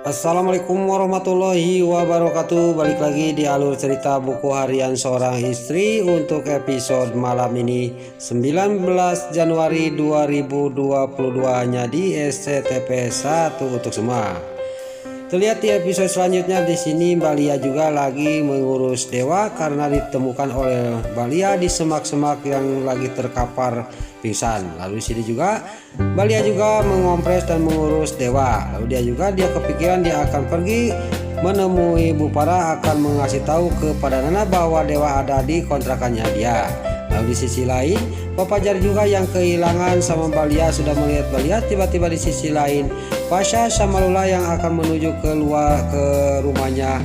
Assalamualaikum warahmatullahi wabarakatuh. Balik lagi di alur cerita buku harian seorang istri untuk episode malam ini 19 Januari 2022 di SCTP 1 untuk semua. Terlihat di episode selanjutnya di sini Mbak Lia juga lagi mengurus Dewa karena ditemukan oleh Mbak Lia di semak-semak yang lagi terkapar pingsan. Lalu di sini juga Mbak Lia juga mengompres dan mengurus Dewa. Lalu dia kepikiran dia akan pergi menemui Bu Para akan mengasih tahu kepada Nana bahwa Dewa ada di kontrakannya dia. Lalu di sisi lain Pak Fajar juga yang kehilangan sama Mbak Lia sudah melihat Mbak Lia. Tiba-tiba di sisi lain Pasha sama Lula yang akan menuju ke rumahnya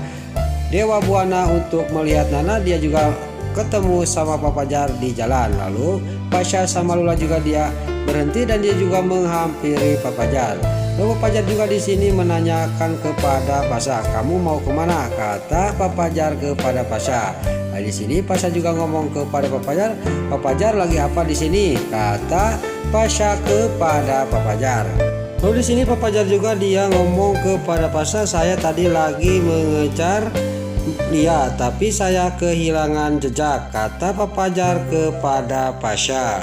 Dewa Buana untuk melihat Nana. Dia juga ketemu sama Pak Fajar di jalan. Lalu Pasha sama Lula juga dia berhenti dan dia juga menghampiri Pak Fajar. Lalu Pak Fajar juga di sini menanyakan kepada Pasha, "Kamu mau kemana?" kata Pak Fajar kepada Pasha. Nah, di sini Pasha juga ngomong kepada Pak Fajar, "Pak Fajar lagi apa di sini?" kata Pasha kepada Pak Fajar. Lalu di sini Pak Fajar juga dia ngomong kepada Pasha, "Saya tadi lagi mengejar Lia, tapi saya kehilangan jejak," kata Pak Fajar kepada Pasha.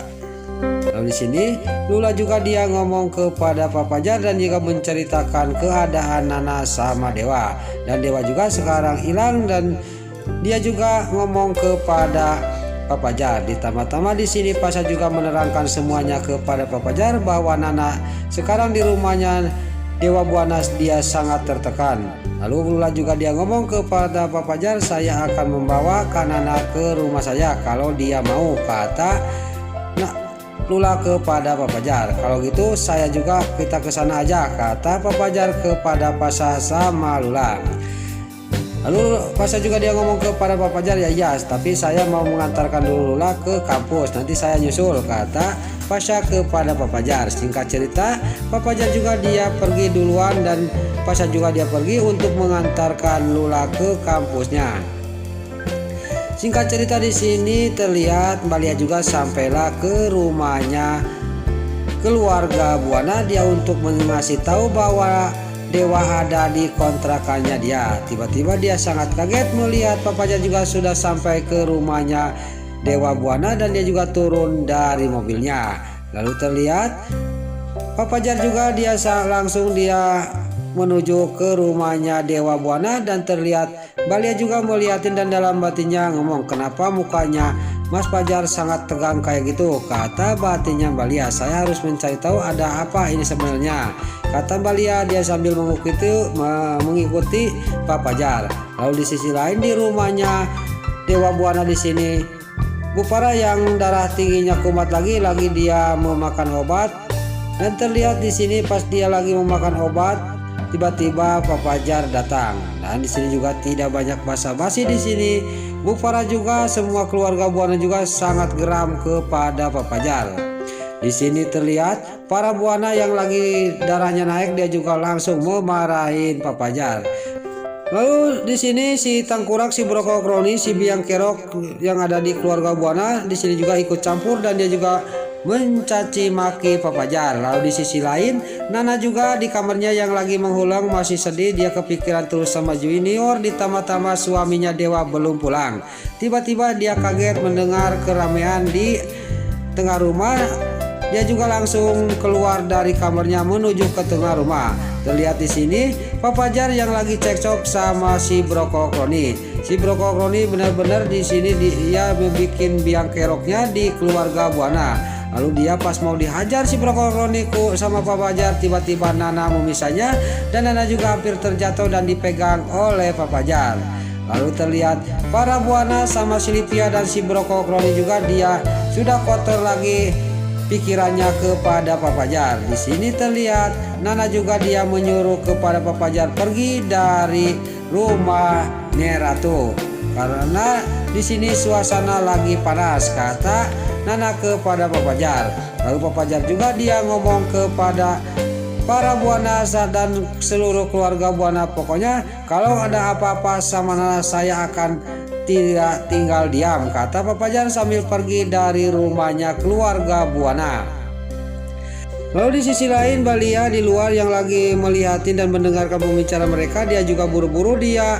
Lalu di sini Lula juga dia ngomong kepada Pak Fajar dan juga menceritakan keadaan Nana sama Dewa. Dan Dewa juga sekarang hilang dan dia juga ngomong kepada Pak Fajar. Ditambah-tambah di sini Pasha juga menerangkan semuanya kepada Pak Fajar bahwa Nana sekarang di rumahnya Dewa Buana dia sangat tertekan. Lalu Lula juga dia ngomong kepada Pak Fajar, "Saya akan membawa Nana ke rumah saya kalau dia mau," kata Lula kepada Pak Fajar. "Kalau gitu saya juga kita ke sana aja," kata Pak Fajar kepada Pasha sama Lula. Lalu Pasha juga dia ngomong kepada Pak Fajar, "Ya, tapi saya mau mengantarkan dulu Lula ke kampus, nanti saya nyusul," kata Pasha kepada Pak Fajar. Singkat cerita, Pak Fajar juga dia pergi duluan dan Pasha juga dia pergi untuk mengantarkan Lula ke kampusnya. Singkat cerita di sini terlihat Mbak Lia juga sampailah ke rumahnya keluarga Buana dia untuk mengasih tahu bahwa Dewa ada di kontrakannya dia. Tiba-tiba dia sangat kaget melihat Pak Fajar juga sudah sampai ke rumahnya Dewa Buana dan dia juga turun dari mobilnya. Lalu terlihat Pak Fajar juga dia langsung dia menuju ke rumahnya Dewa Buana dan terlihat Mbak Lia juga melihatin dan dalam batinnya ngomong, "Kenapa mukanya Mas Fajar sangat tegang kayak gitu?" kata batinnya Mbak Lia. "Saya harus mencari tahu ada apa ini sebenarnya," kata Mbak Lia dia sambil mengikuti Pak Fajar. Lalu di sisi lain di rumahnya Dewa Buana di sini Bu Para yang darah tingginya kumat lagi dia memakan obat dan terlihat di sini pas dia lagi memakan obat tiba-tiba Pak Fajar datang. Dan di sini juga tidak banyak basa-basi di sini. Bu Para juga semua keluarga Buana juga sangat geram kepada Pak Fajar. Di sini terlihat para Buana yang lagi darahnya naik dia juga langsung memarahin Pak Fajar. Lalu di sini si Tangkurak, si Brokok Kroni, si Biang Kerok yang ada di keluarga Buana di sini juga ikut campur dan dia juga mencaci maki Pak Fajar. Lalu di sisi lain Nana juga di kamarnya yang lagi menghulang masih sedih, dia kepikiran terus sama Junior. Ditambah-tambah suaminya Dewa belum pulang. Tiba-tiba dia kaget mendengar keramaian di tengah rumah. Dia juga langsung keluar dari kamarnya menuju ke tengah rumah. Terlihat di sini Pak Fajar yang lagi cekcok sama si Brokok Kroni. Si Brokok Kroni benar-benar di sini dia membuat biang keroknya di keluarga Buana. Lalu dia pas mau dihajar si Brokok Kroni sama Pak Fajar, tiba-tiba Nana memisahnya dan Nana juga hampir terjatuh dan dipegang oleh Pak Fajar. Lalu terlihat para Buana sama si Livia dan si Brokok Kroni juga dia sudah kotor lagi pikirannya kepada Pak Fajar. Di sini terlihat Nana juga dia menyuruh kepada Pak Fajar pergi dari rumah Neratu karena di sini suasana lagi panas, kata Nana kepada Pak Fajar. Lalu Pak Fajar juga dia ngomong kepada para Buana dan seluruh keluarga Buana, "Pokoknya kalau ada apa-apa sama Nana saya akan tidak tinggal diam," kata Pak Fajar sambil pergi dari rumahnya keluarga Buana. Lalu di sisi lain Balia di luar yang lagi melihatin dan mendengarkan pembicaraan mereka, dia juga buru-buru dia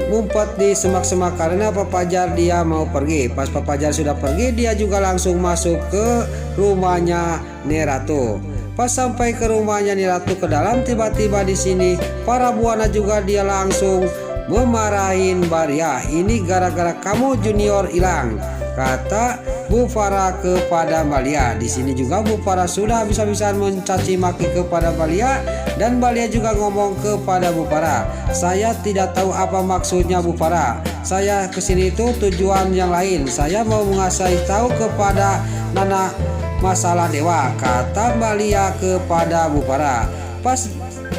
ngumpet di semak-semak karena Pak Fajar dia mau pergi. Pas Pak Fajar sudah pergi, dia juga langsung masuk ke rumahnya Neratu. Pas sampai ke rumahnya Neratu ke dalam, tiba-tiba di sini para buana juga dia langsung memarahin Balia. Ini gara-gara kamu junior hilang, kata Bu Farah kepada Balia. Di sini juga Bu Farah sudah habis-habisan mencaci maki kepada Balia, dan Balia juga ngomong kepada Bu Farah, saya tidak tahu apa maksudnya Bu Farah. Saya kesini itu tujuan yang lain. Saya mau mengasih tahu kepada Nana masalah dewa, kata Balia kepada Bu Farah. Pas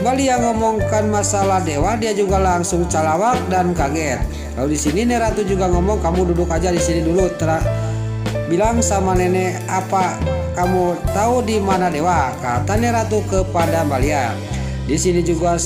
Balia ngomongkan masalah dewa, dia juga langsung calawak dan kaget. Lalu di sini Neratu juga ngomong, kamu duduk aja di sini dulu. Bilang sama nenek apa kamu tahu di mana dewa, kata Neratu kepada Balia. Di sini juga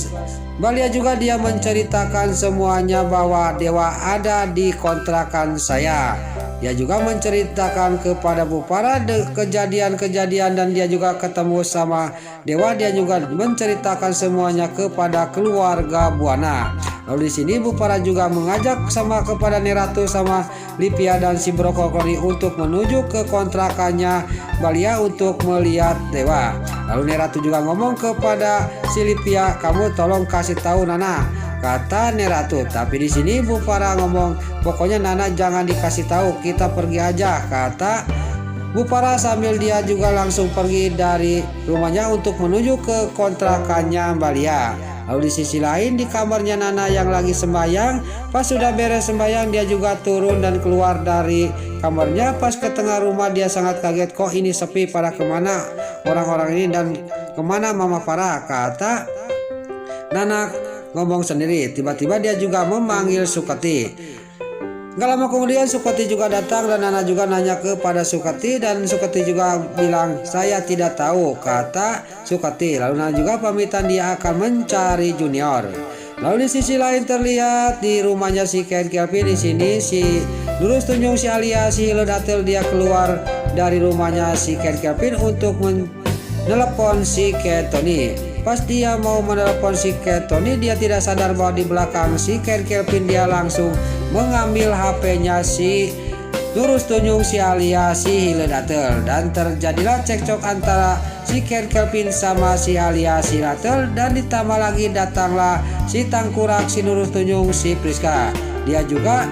Balia juga dia menceritakan semuanya bahwa dewa ada di kontrakan saya. Dia juga menceritakan kepada Bu Farah kejadian-kejadian, dan dia juga ketemu sama dewa. Dia juga menceritakan semuanya kepada keluarga buana. Lalu di sini Bu Farah juga mengajak kepada Neratu sama Lipia dan si Brokoli untuk menuju ke kontrakannya Balia untuk melihat dewa. Lalu Neratu juga ngomong kepada si Lipia, kamu tolong kasih tahu Nana, kata Neratu. Tapi di sini Bu Farah ngomong, pokoknya Nana jangan dikasih tahu, kita pergi aja, kata Bu Farah sambil dia juga langsung pergi dari rumahnya untuk menuju ke kontrakannya Balia. Lalu di sisi lain di kamarnya Nana yang lagi sembayang, pas sudah beres sembayang dia juga turun dan keluar dari kamarnya. Pas ke tengah rumah dia sangat kaget, kok ini sepi, pada kemana orang-orang ini dan kemana Mama Farah, kata Nana ngomong sendiri. Tiba-tiba dia juga memanggil Sukati. Gak lama kemudian Sukati juga datang dan Nana juga nanya kepada Sukati, dan Sukati juga bilang saya tidak tahu, kata Sukati. Lalu Nana juga pamitan dia akan mencari junior. Lalu di sisi lain terlihat di rumahnya si Ken Kelvin. Di sini si Lurus Tunjung si Alia si Ledatel dia keluar dari rumahnya si Ken Kelvin untuk menelepon si Ken Tony. Pas dia mau menelepon si Ken Tony, dia tidak sadar bahwa di belakang si Ken Kelvin dia langsung mengambil HP-nya si Lurus Tunjung si Alia si Ledatel, dan terjadilah cekcok antara si Ken Kelvin sama si Alia si Ledatel, dan ditambah lagi datanglah si Tangkurak si Lurus Tunjung si Priska. Dia juga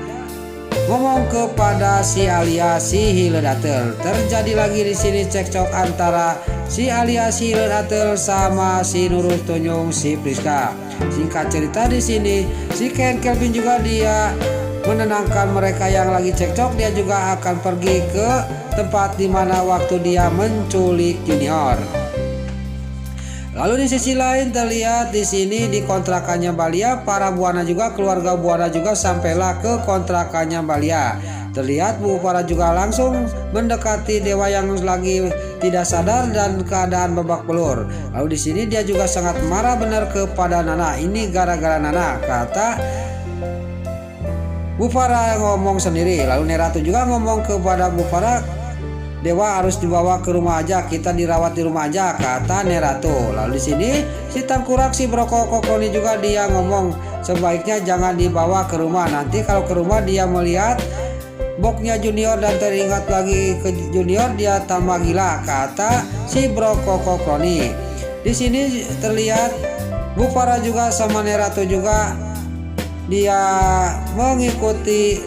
ngomong kepada si Alia si Hiledatel. Terjadi lagi di sini cekcok antara si Alia si Hiledatel sama si Nurul Tunjung si Priska. Singkat cerita di sini si Ken Kelvin juga dia menenangkan mereka yang lagi cekcok. Dia juga akan pergi ke tempat di mana waktu dia menculik junior. Lalu di sisi lain terlihat di sini di kontrakannya Balia, para buana juga, keluarga buana juga sampailah ke kontrakannya Balia. Terlihat Bu Farah juga langsung mendekati dewa yang lagi tidak sadar dan keadaan babak belur. Lalu di sini dia juga sangat marah benar kepada Nana. Ini gara-gara Nana, kata Bu Farah ngomong sendiri. Lalu Neratu juga ngomong kepada Bu Farah, dewa harus dibawa ke rumah aja, kita dirawat di rumah aja, kata Neratu. Lalu di sini si Tangkurak si Brokoli juga dia ngomong sebaiknya jangan dibawa ke rumah, nanti kalau ke rumah dia melihat boknya junior dan teringat lagi ke junior dia tambah gila, kata si Brokoli. Di sini terlihat Bu Farah juga sama Neratu juga dia mengikuti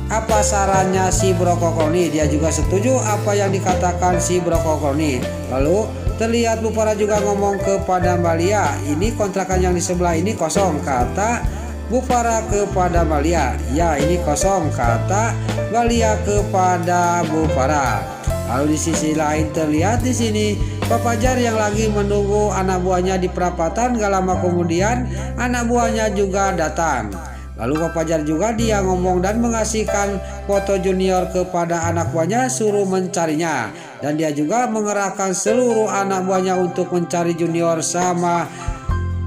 apa sarannya si Brokoli. Dia juga setuju apa yang dikatakan si Brokoli. Lalu terlihat Bu Farah juga ngomong kepada Balia, ini kontrakan yang di sebelah ini kosong, kata Bu Farah kepada Balia. Ya, ini kosong, kata Balia kepada Bu Farah. Lalu di sisi lain terlihat di sini Pak Fajar yang lagi menunggu anak buahnya di perapatan. Gak lama kemudian anak buahnya juga datang. Lalu Pak Fajar juga dia ngomong dan mengasihkan foto junior kepada anak buahnya, suruh mencarinya. Dan dia juga mengerahkan seluruh anak buahnya untuk mencari junior sama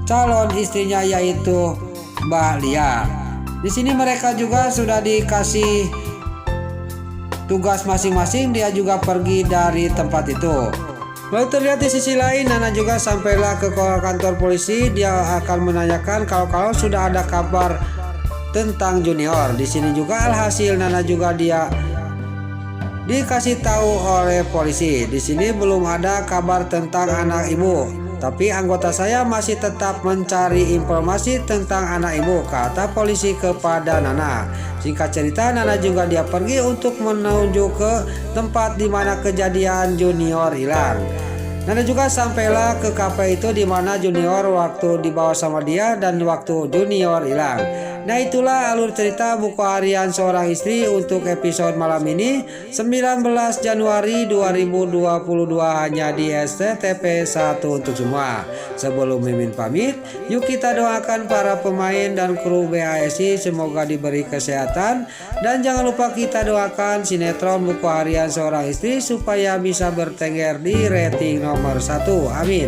calon istrinya yaitu Mbak Lia. Di sini mereka juga sudah dikasih tugas masing-masing, dia juga pergi dari tempat itu. Lalu terlihat di sisi lain Nana juga sampailah ke kantor polisi. Dia akan menanyakan kalau sudah ada kabar tentang Junior. Di sini juga alhasil Nana juga dia dikasih tahu oleh polisi. Di sini belum ada kabar tentang anak ibu, tapi anggota saya masih tetap mencari informasi tentang anak ibu, kata polisi kepada Nana. Singkat cerita, Nana juga dia pergi untuk menuju ke tempat di mana kejadian Junior hilang. Nana juga sampailah ke kafe itu di mana Junior waktu dibawa sama dia dan waktu Junior hilang. Nah, itulah alur cerita buku harian seorang istri untuk episode malam ini 19 Januari 2022 hanya di SCTP 1 untuk semua. Sebelum Mimin pamit, yuk kita doakan para pemain dan kru BASI semoga diberi kesehatan, dan jangan lupa kita doakan sinetron buku harian seorang istri supaya bisa bertengger di rating nomor 1. Amin.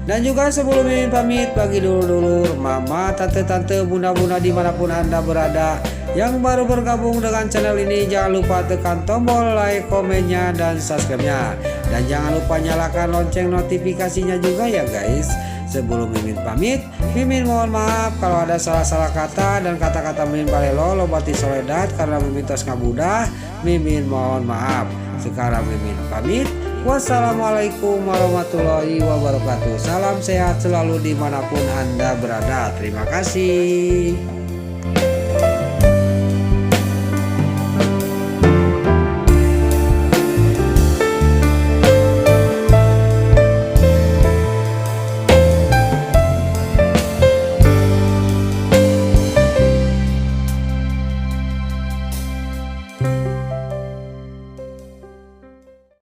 Dan juga sebelum Mimin pamit, bagi dulur-dulur, mama, tante-tante, bunda-bunda dimanapun Anda berada yang baru bergabung dengan channel ini, jangan lupa tekan tombol like, komennya, dan subscribe-nya. Dan jangan lupa nyalakan lonceng notifikasinya juga ya guys. Sebelum Mimin pamit, Mimin mohon maaf kalau ada salah-salah kata dan kata-kata Mimin balelo lobati soledat karena Mimin tos ngabudah. Mimin mohon maaf. Sekarang Mimin pamit. Wassalamualaikum warahmatullahi wabarakatuh. Salam sehat selalu dimanapun Anda berada. Terima kasih.